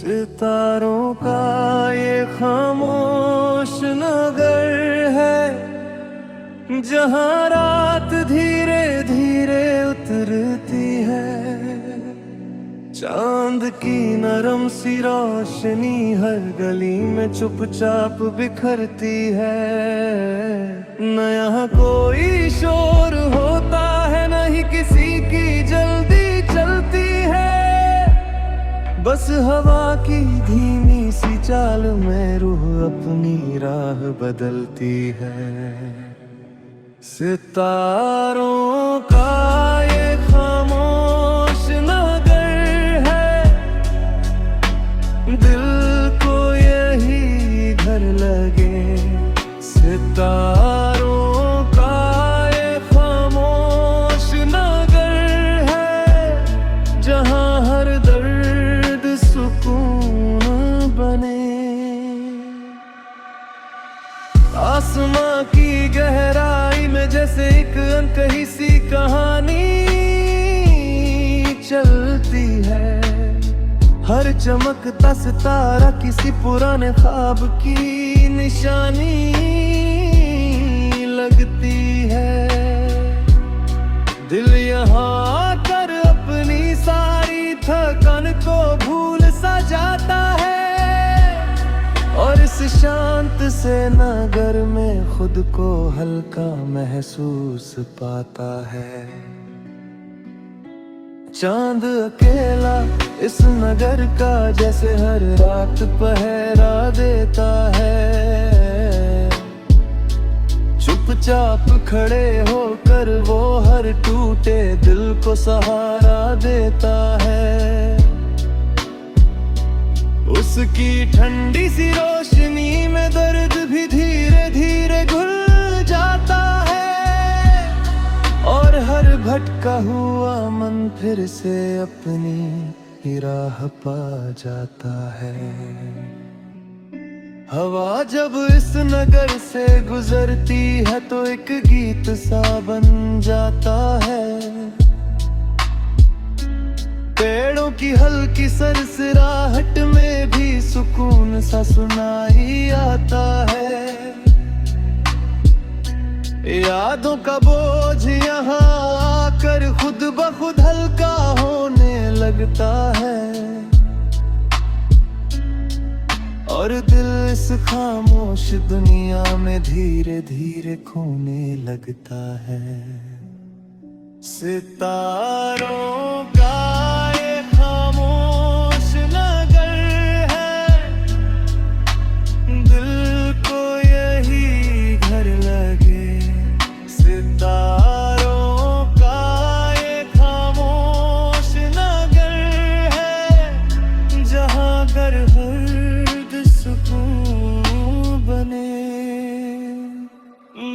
सितारों का ये खामोश नगर है, जहाँ रात धीरे धीरे उतरती है। चांद की नरम सी रोशनी हर गली में चुपचाप बिखरती है। न यहाँ कोई शोर होता है, न ही किसी की जल्दी चलती है। बस हवा की धीमी सी चाल में रूह अपनी राह बदलती है। सितारों का ये खामोश नगर है, दिल को यही घर लगे। सितारों का ये खामोश नगर है, जहाँ हर दर्द सुकून बने। आसमां की गहराई में जैसे एक अनकही सी कहानी चलती है। हर चमकता सितारा किसी पुराने ख्वाब की निशानी लगती है। दिल यहाँ आकर अपनी सारी थकान को भूल सा जाता है, और इस शांत से नगर में खुद को हल्का महसूस पाता है। चांद अकेला इस नगर का जैसे हर रात पहरा देता है। चुपचाप खड़े होकर वो हर टूटे दिल को सहारा देता है। उसकी ठंडी सी रोशनी में दर्द भी धीरे धीरे घुल जाता है, और हर भटका हुआ मन फिर से अपनी ही राह पा जाता है। हवा जब इस नगर से गुजरती है तो एक गीत सा बन जाता है। पेड़ों की हल्की सरसराहट में भी सुकून सा सुनाई आता है। यादों का बोझ यहाँ आकर खुद ब खुद हल्का होने लगता है, और दिल इस खामोश दुनिया में धीरे धीरे खोने लगता है। सितारों का ये खामोश नगर है, दिल को यही घर लगे। सितारों का ये खामोश नगर है, जहाँ घर हर्द सुकून बने।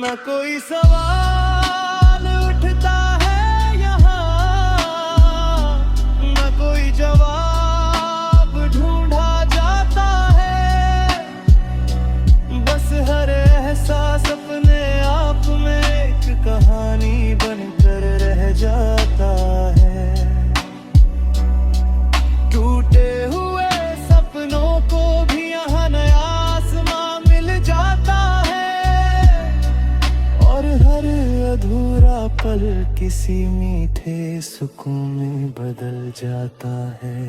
न कोई सवाल उठता है यहाँ, न कोई जवाब ढूंढा जाता है। बस हर एहसास अपने आप में एक कहानी बनकर रह जाता है। टूटे हुए सपनों को भी यहाँ नया आसमां मिल जाता है, और हर अधूरा पल किसी मीठे सुकून में बदल जाता है।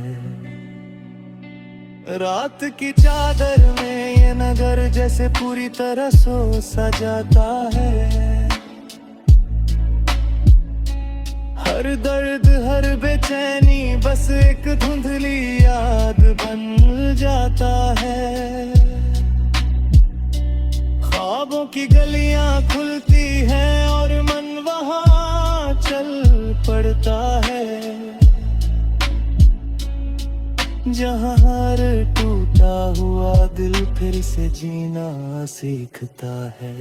रात की चादर में ये नगर जैसे पूरी तरह सो सा जाता है। हर दर्द हर बेचैनी बस एक धुंधली याद बन जाता है। ख्वाबों की गलियां खुलती हैं और मन वहां चल पड़ता है, जहाँ हर टूटा हुआ दिल फिर से जीना सीखता है।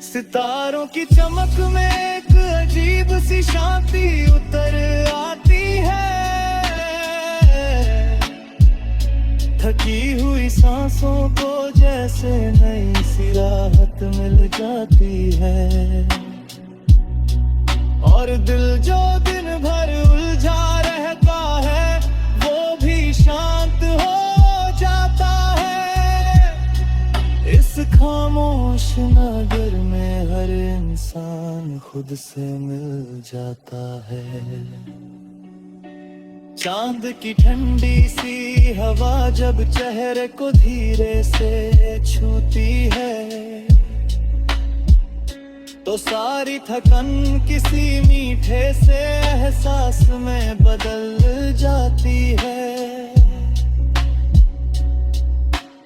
सितारों की चमक में एक अजीब सी शांति उतर आती है। थकी हुई सांसों को जैसे नई सी राहत मिल जाती है, और दिल जो दिन भर उलझा रहता है खामोश नगर में हर इंसान खुद से मिल जाता है। चांद की ठंडी सी हवा जब चेहरे को धीरे से छूती है, तो सारी थकन किसी मीठे से एहसास में बदल जाती है।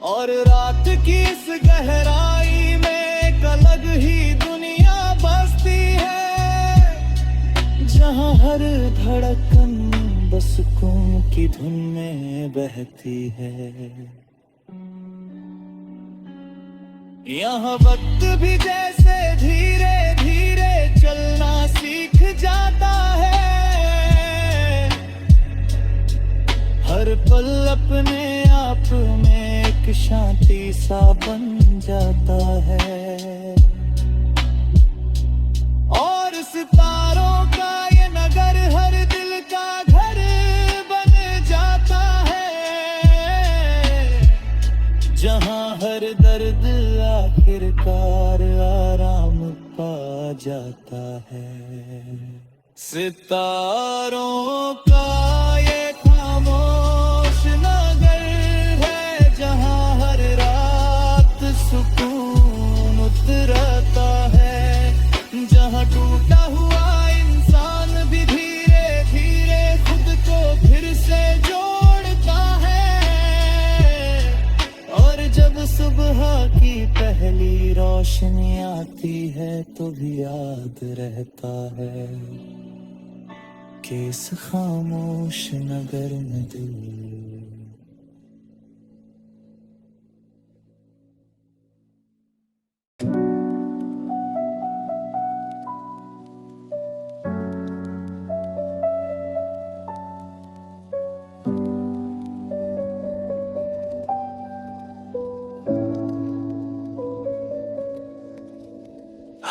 और रात की इस गहराई में एक अलग ही दुनिया बसती है, जहां हर धड़कन बस सुकून की धुन में बहती है। यहाँ वक्त भी जैसे धीरे धीरे चलना सीख जाता है, हर पल अपने आप में एक शांति सा बन जाता है। और सितारों का ये नगर हर दिल का घर बन जाता है, जहां हर दर्द आखिरकार आराम पा जाता है। सितारों का ये खामोश नगर है, जहां हर रात सुकून उतरता है, जहां टूटा हुआ इंसान भी धीरे धीरे खुद को फिर से जोड़ता है। और जब सुबह की पहली रोशनी आती है तो भी याद रहता है कि इस खामोश नगर में दिल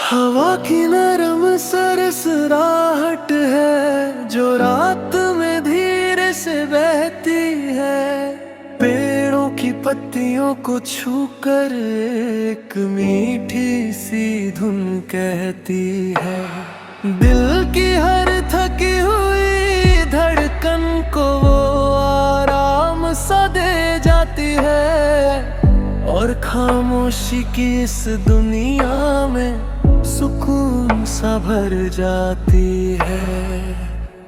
हवा की नरम सरसराहट है जो रात में धीरे से बहती है, पेड़ों की पत्तियों को छूकर एक मीठी सी धुन कहती है। दिल की हर थकी हुई धड़कन को वो आराम सा दे जाती है, और खामोशी की इस दुनिया में सुकून सा भर जाती है।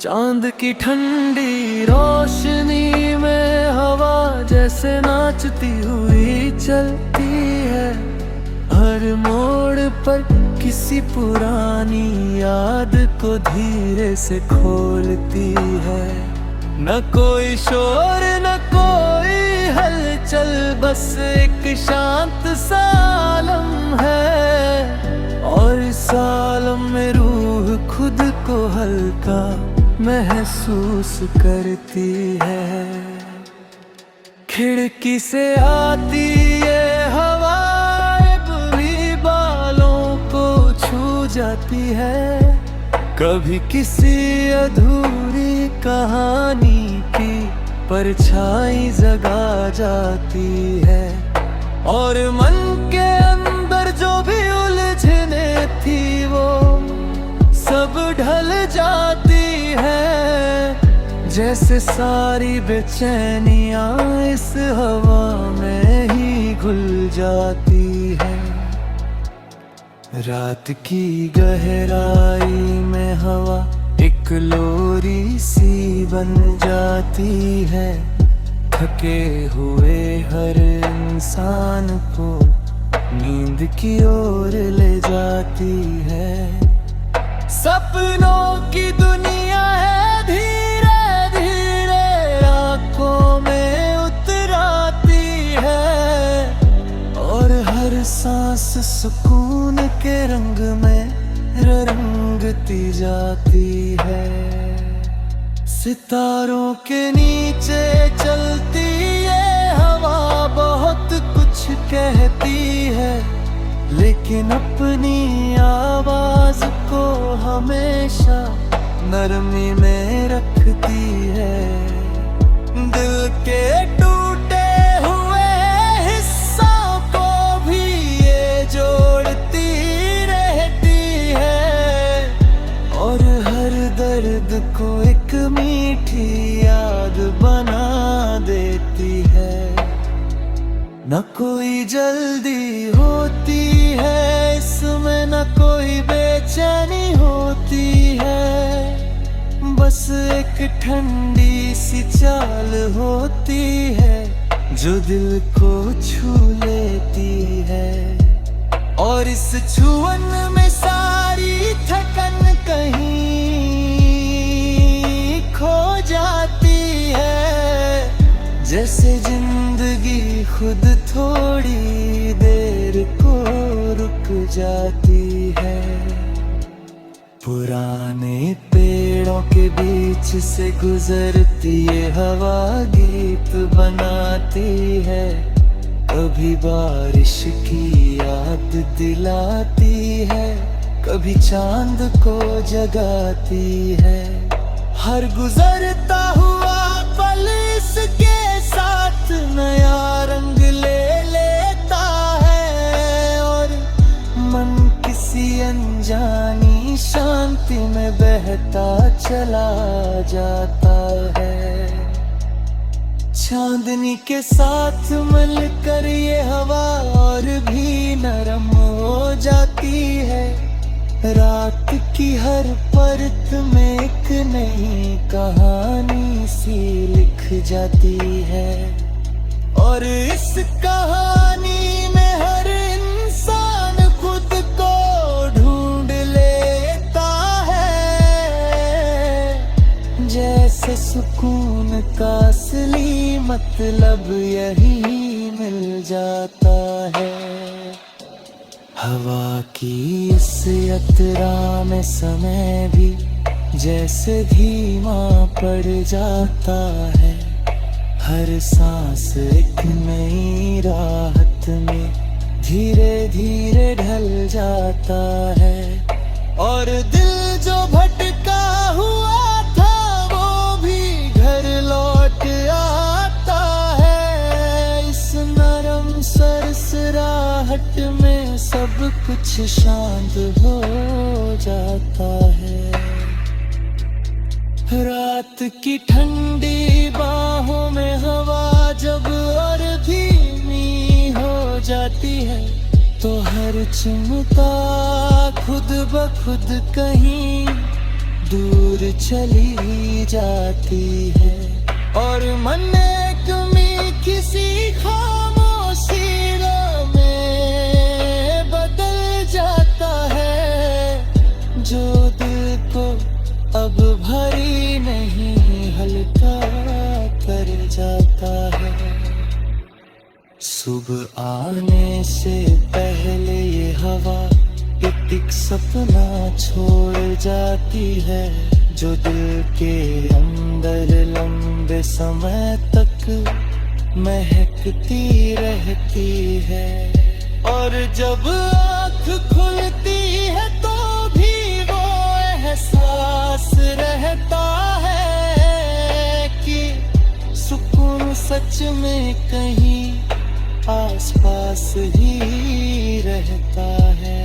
चांद की ठंडी रोशनी में हवा जैसे नाचती हुई चलती है, हर मोड़ पर किसी पुरानी याद को धीरे से खोलती है। न कोई शोर न कोई हलचल, बस एक शांत सा आलम है, और इस आलम में रूह खुद को हल्का महसूस करती है। खिड़की से आती ये हवा भी बालों को छू जाती है, कभी किसी अधूरी कहानी की परछाई जगा जाती है। और मन के अंदर जो भी उलझने थी वो सब ढल जाती है, जैसे सारी बेचैनियां इस हवा में ही घुल जाती है। रात की गहराई में हवा एक लोरी सी बन जाती है, थके हुए हर इंसान को नींद की ओर ले जाती है। सपनों की दुनिया है धीरे धीरे आंखों में उतराती है, और हर सांस सुकून के रंग में रंगती जाती है। सितारों के नीचे चलती ये हवा बहुत कुछ कहती है, लेकिन अपनी आवाज को हमेशा नरमी में रखती है। दिल के टूटे हुए हिस्सों को भी न कोई जल्दी होती है इसमें, न कोई बेचैनी होती है, बस एक ठंडी सी चाल होती है जो दिल को छू लेती है। और इस छुअन में सारी थकन कहीं खो जाती है, जैसे जिंदगी खुद थोड़ी देर को रुक जाती है। पुराने पेड़ों के बीच से गुजरती ये हवा गीत बनाती है, कभी बारिश की याद दिलाती है, कभी चांद को जगाती है। हर गुजरता हुआ पल इसके साथ नया रंग ले लेता है, और मन किसी अनजानी शांति में बहता चला जाता है। चांदनी के साथ मिलकर ये हवा और भी नरम हो जाती है, रात की हर परत में एक नई कहानी सी लिख जाती है। और इस कहानी में हर इंसान खुद को ढूंढ लेता है, जैसे सुकून का असली मतलब यही मिल जाता है। हवा की इस यात्रा में समय भी जैसे धीमा पड़ जाता है, हर सांस एक नई राहत में धीरे धीरे ढल जाता है। और दिल जो भटका हुआ था वो भी घर लौट आता है, इस नरम सरसराहट में सब कुछ शांत हो जाता है। रात की ठंडी बाहों में हवा जब और धीमी हो जाती है, तो हर चिंता खुद ब खुद कहीं दूर चली जाती है। और मन एक मीठी सी खामोशी में बदल जाता है, जो दिल को अब भारी नहीं हल्का कर जाता है। सुबह आने से पहले ये हवा एक सपना छोड़ जाती है, जो दिल के अंदर लंबे समय तक महकती रहती है। और जब आँख खुलती है तो भी वो एहसास रहता है कि सुकून सच में कहीं आसपास ही रहता है।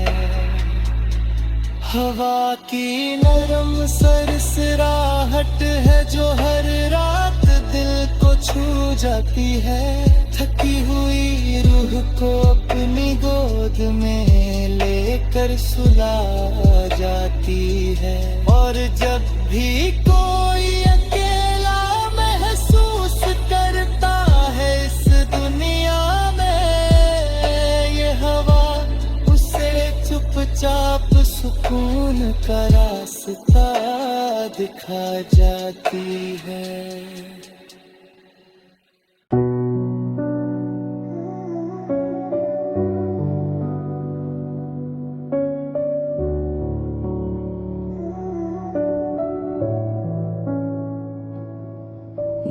हवा की नरम सरसराहट है जो हर रात दिल को छू जाती है, थकी हुई रूह को अपनी गोद में लेकर सुला जाती है। और जब भी कोई अकेला महसूस करता है इस दुनिया में, ये हवा उसे चुपचाप सुकून का रास्ता दिखा जाती है।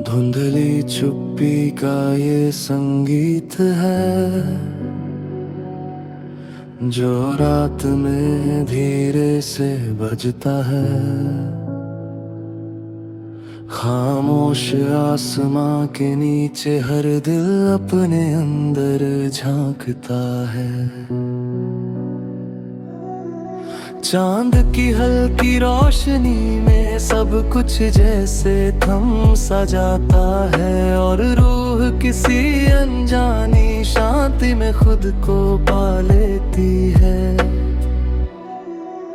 धुंधली चुप्पी का ये संगीत है जो रात में धीरे से बजता है। खामोश आसमां के नीचे हर दिल अपने अंदर झांकता है। चांद की हल्की रोशनी में सब कुछ जैसे थम सा जाता है, और रूह किसी अनजानी में खुद को पा लेती है।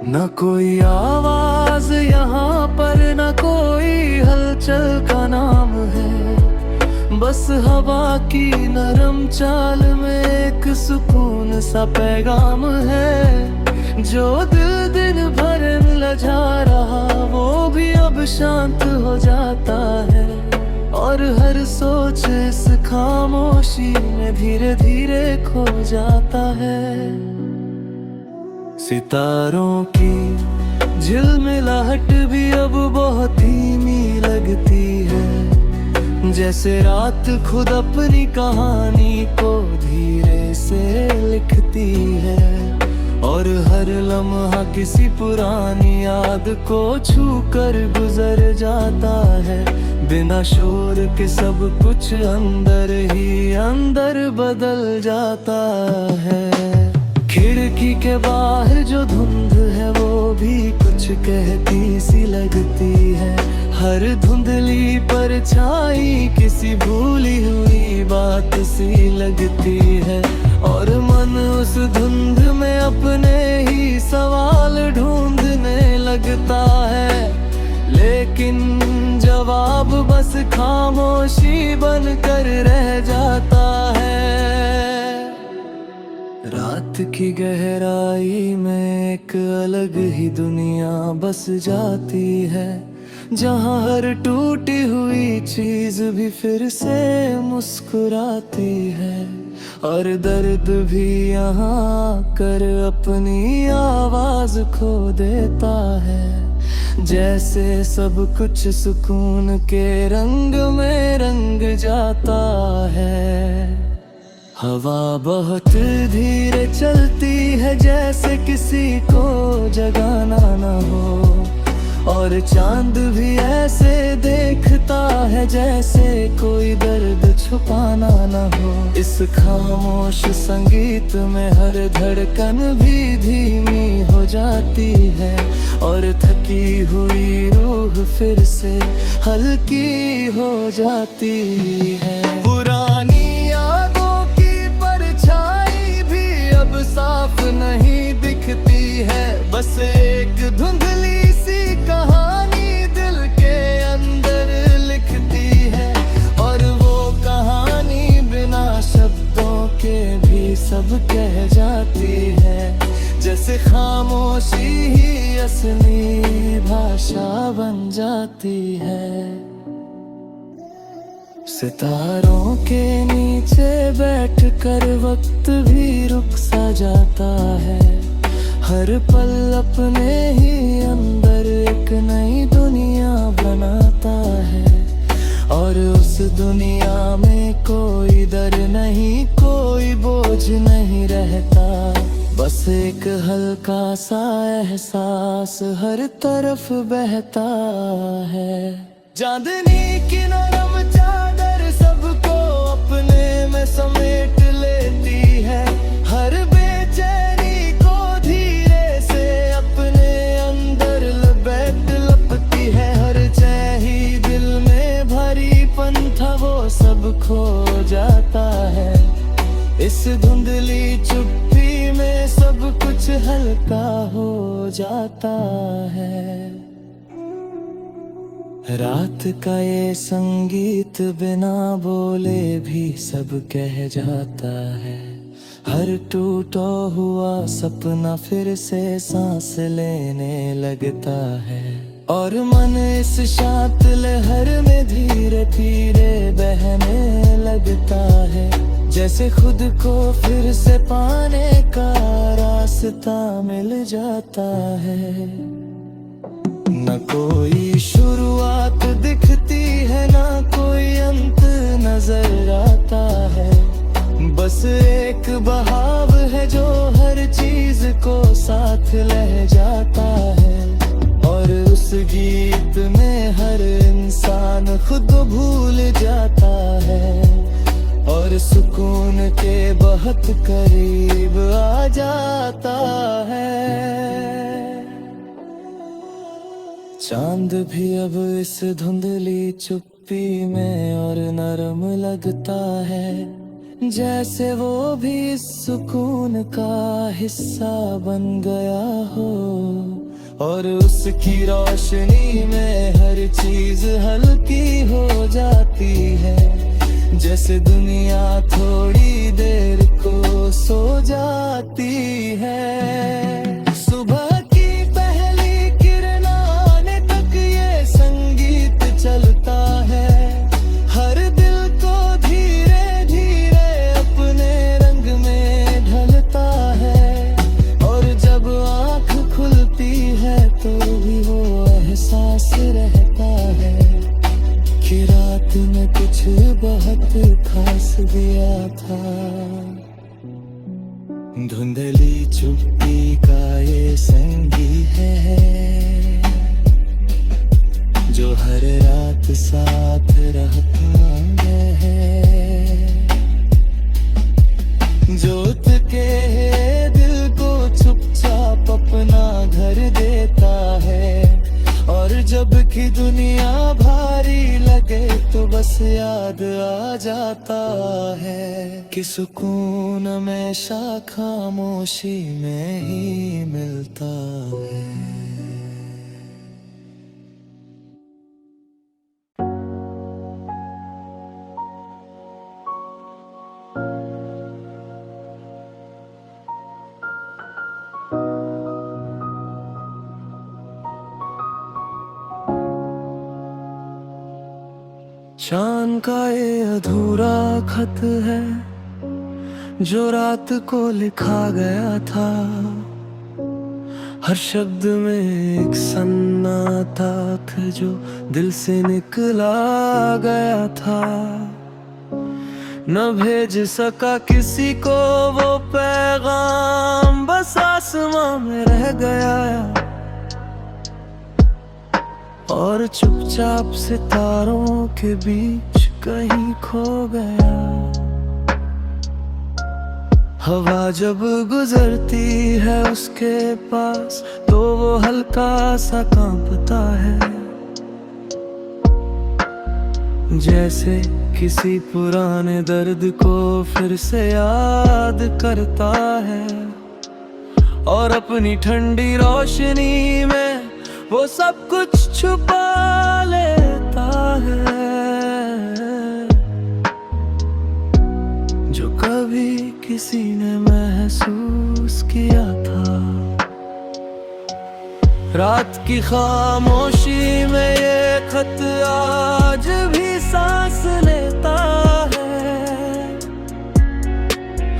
न कोई आवाज यहाँ पर, न कोई हलचल का नाम है, बस हवा की नरम चाल में एक सुकून सा पैगाम है। जो दिल दिन भर लजा रहा वो भी अब शांत हो जाता है, और हर सोच इस खामोशी में धीरे धीरे खो जाता है। सितारों की झिलमिलाहट भी अब बहुत धीमी लगती है, जैसे रात खुद अपनी कहानी को धीरे से लिखती है, और हर लम्हा किसी पुरानी याद को छू कर गुजर जाता है। बिना शोर के सब कुछ अंदर ही अंदर बदल जाता है। खिड़की के बाहर जो धुंध है वो भी कुछ कहती सी लगती है। हर धुंधली परछाई किसी भूली हुई बात सी लगती है, और मन उस धुंध में अपने ही सवाल ढूंढने लगता है। लेकिन जवाब बस खामोशी बनकर रह जाता है। रात की गहराई में एक अलग ही दुनिया बस जाती है, जहाँ हर टूटी हुई चीज भी फिर से मुस्कुराती है, और दर्द भी यहाँ कर अपनी आवाज खो देता है। जैसे सब कुछ सुकून के रंग में रंग जाता है। हवा बहुत धीरे चलती है, जैसे किसी को जगाना ना हो, और चांद भी ऐसे देखता है जैसे कोई दर्द छुपाना ना हो। इस खामोश संगीत में हर धड़कन भी धीमी हो जाती है, और थकी हुई रूह फिर से हल्की हो जाती है। पुरानी यादों की परछाई भी अब साफ नहीं दिखती है, बस एक धुंधली सी कहानी दिल के अंदर लिखती है, और वो कहानी बिना शब्दों के भी सब कह जाती है। जैसे खामोशी ही असली भाषा बन जाती है। सितारों के नीचे बैठकर वक्त भी रुक सा जाता है, हर पल अपने ही अंदर एक नई दुनिया बनाता है, और उस दुनिया में कोई डर नहीं, कोई बोझ नहीं रहता, बस एक हल्का सा एहसास हर तरफ बहता है। चांदनी की नरम चादर सबको अपने में समेट लेती है, हर बेचैनी को धीरे से अपने अंदर लपटती है। हर चाही दिल में भरी पंथा वो सब खो जाता है। इस धुंधली चुप्पी में सब कुछ हल्का हो जाता है। रात का ये संगीत बिना बोले भी सब कह जाता है, हर टूटा हुआ सपना फिर से सांस लेने लगता है, और मन इस शांत लहर में धीरे धीरे बहने लगता है, जैसे खुद को फिर से पाने का रास्ता मिल जाता है। न कोई शुरुआत दिखती है, ना कोई अंत नजर आता है, बस एक बहाव है जो हर चीज को साथ ले जाता है, और उस गीत में हर इंसान खुद भूल जाता है, और सुकून के बहुत करीब आ जाता है। चांद भी अब इस धुंधली चुप्पी में और नरम लगता है, जैसे वो भी इस सुकून का हिस्सा बन गया हो, और उसकी रोशनी में हर चीज हल्की हो जाती है। जैसे दुनिया थोड़ी देर को सो जाती है। सुबह की पहली किरण आने तक ये संगीत चलता है। हर दिल को धीरे धीरे अपने रंग में ढलता है, और जब आँख खुलती है तो भी वो एहसास रहता है कि रात में कुछ बहुत खास दिया था। धुंधली चुप्पी का ये संगीत है जो हर रात साथ रहता है। जोत के दिल को चुपचाप अपना घर देता है, और जब कि दुनिया भारी लगे तो बस याद आ जाता है कि सुकून हमेशा खामोशी में ही मिलता है। चांद का ये अधूरा खत है जो रात को लिखा गया था। हर शब्द में एक सन्नाटा था जो दिल से निकला गया था। न भेज सका किसी को वो पैगाम, बस आसमां में रह गया और चुपचाप सितारों के बीच कहीं खो गया। हवा जब गुजरती है उसके पास तो वो हल्का सा कांपता है, जैसे किसी पुराने दर्द को फिर से याद करता है। और अपनी ठंडी रोशनी में वो सब कुछ छुपा लेता है जो कभी किसी ने महसूस किया था। रात की खामोशी में ये खत आज भी सांस लेता है।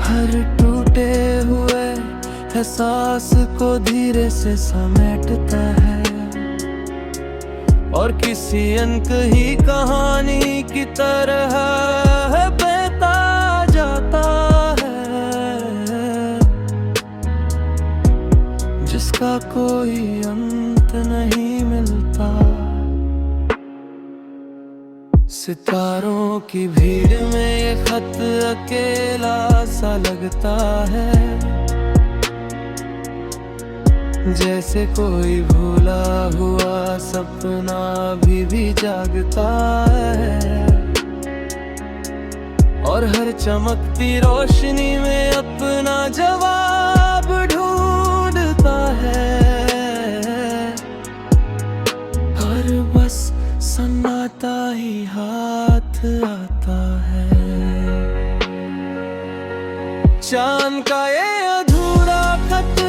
हर टूटे हुए एहसास को धीरे से समेटता है और किसी अनकही कहानी की तरह बहता जाता है, जिसका कोई अंत नहीं मिलता। सितारों की भीड़ में ये खत अकेला सा लगता है, जैसे कोई भूला हुआ सपना भी जागता है। और हर चमकती रोशनी में अपना जवाब ढूंढता है, और बस सन्नाटा ही हाथ आता है। चांद का ये अधूरा खत,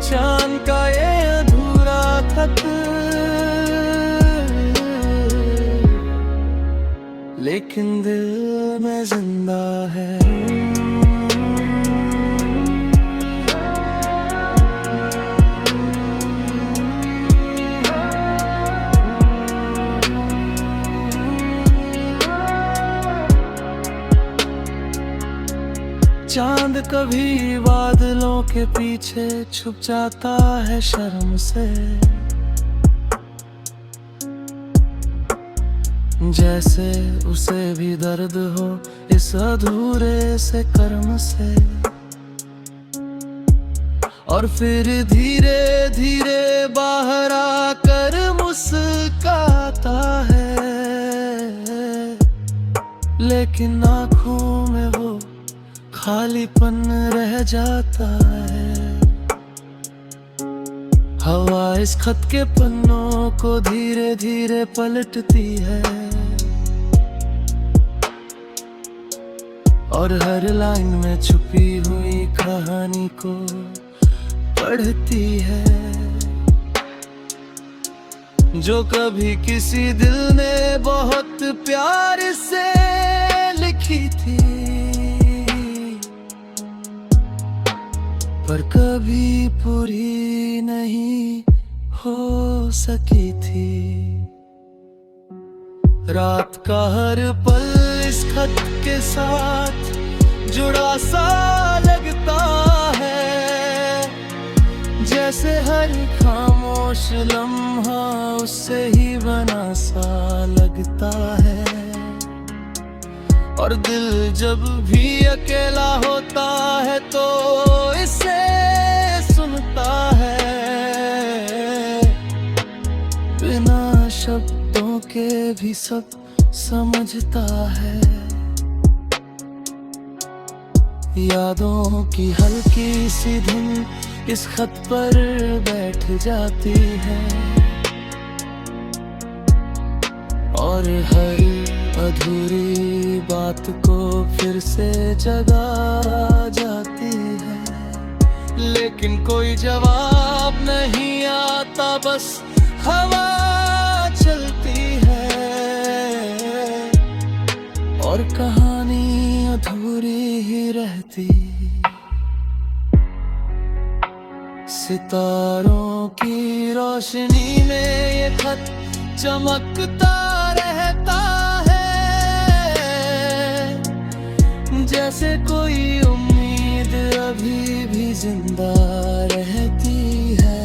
चांद का ये अधूरा खत, लेकिन दिल में जिंदा है। चांद कभी बादलों के पीछे छुप जाता है शर्म से, जैसे उसे भी दर्द हो इस अधूरे से कर्म से। और फिर धीरे धीरे बाहर आकर मुस्कुराता लेकिन आँखों में वो खालीपन रह जाता है। हवा इस खत के पन्नों को धीरे धीरे पलटती है और हर लाइन में छुपी हुई कहानी को पढ़ती है, जो कभी किसी दिल ने बहुत प्यार से लिखी थी, पर कभी पूरी नहीं हो सकी थी। रात का हर पल इस खत के साथ जुड़ा सा लगता है, जैसे हर खामोश लम्हा उससे ही बना सा लगता है। और दिल जब भी अकेला होता है तो इसे सुनता है, बिना शब्दों के भी सब समझता है। यादों की हल्की सी धुन इस खत पर बैठ जाती है और हर अधूरी बात को फिर से जगा जाती है। लेकिन कोई जवाब नहीं आता, बस हवा चलती है और कहानी अधूरी ही रहती। सितारों की रोशनी में ये खत चमकता रहता है, जैसे कोई उम्मीद अभी भी जिंदा रहती है।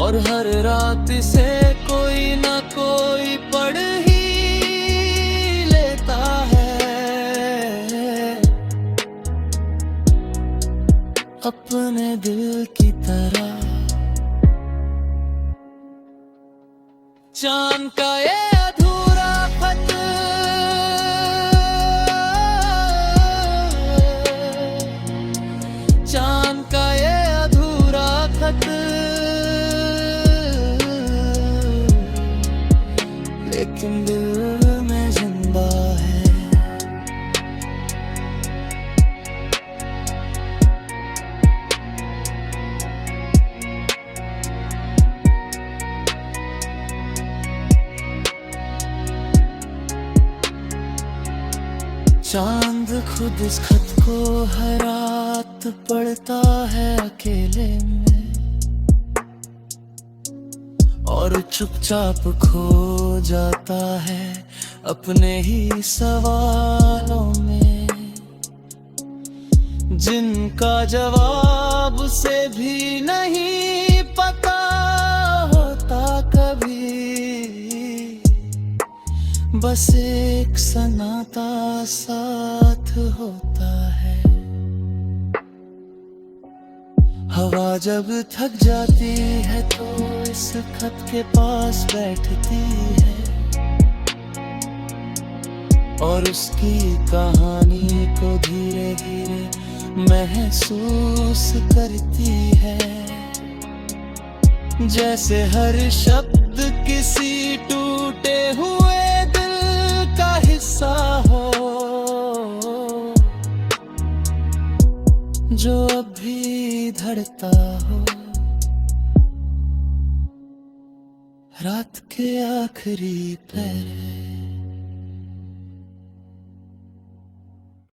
और हर रात से कोई ना कोई पढ़ ही लेता है, अपने दिल की तरह। चांद का ये अधूरा खत चांद का ये अधूरा खत, लेकिन दिल में जिंदा है। चांद खुद इस खत को हर रात पढ़ता है अकेले में और चुपचाप खो जाता है अपने ही सवालों में, जिनका जवाब उसे भी नहीं पता होता कभी। बस एक सन्नाटा साथ होता है। हवा जब थक जाती है तो इस खत के पास बैठती है और उसकी कहानी को धीरे धीरे महसूस करती है, जैसे हर शब्द किसी टूटे हुए का हिस्सा हो, जो अभी धड़ता हो। रात के आखिरी पहर